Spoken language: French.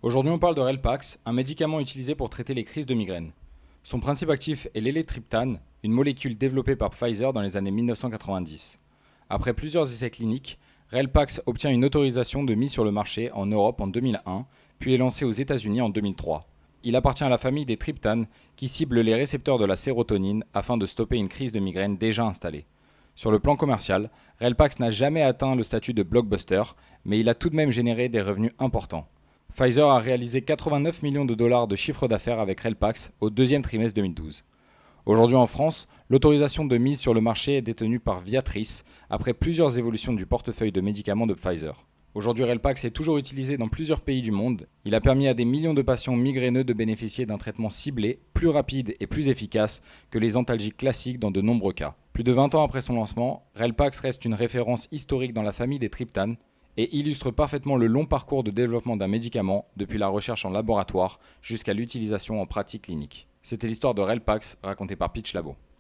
Aujourd'hui, on parle de Relpax, un médicament utilisé pour traiter les crises de migraine. Son principe actif est l'élétryptane, une molécule développée par Pfizer dans les années 1990. Après plusieurs essais cliniques, Relpax obtient une autorisation de mise sur le marché en Europe en 2001, puis est lancé aux États-Unis en 2003. Il appartient à la famille des triptanes qui ciblent les récepteurs de la sérotonine afin de stopper une crise de migraine déjà installée. Sur le plan commercial, Relpax n'a jamais atteint le statut de blockbuster, mais il a tout de même généré des revenus importants. Pfizer a réalisé 89 millions de dollars de chiffre d'affaires avec Relpax au deuxième trimestre 2012. Aujourd'hui en France, l'autorisation de mise sur le marché est détenue par Viatris après plusieurs évolutions du portefeuille de médicaments de Pfizer. Aujourd'hui, Relpax est toujours utilisé dans plusieurs pays du monde. Il a permis à des millions de patients migraineux de bénéficier d'un traitement ciblé, plus rapide et plus efficace que les antalgiques classiques dans de nombreux cas. Plus de 20 ans après son lancement, Relpax reste une référence historique dans la famille des triptanes et illustre parfaitement le long parcours de développement d'un médicament depuis la recherche en laboratoire jusqu'à l'utilisation en pratique clinique. C'était l'histoire de Relpax racontée par Pitch Labo.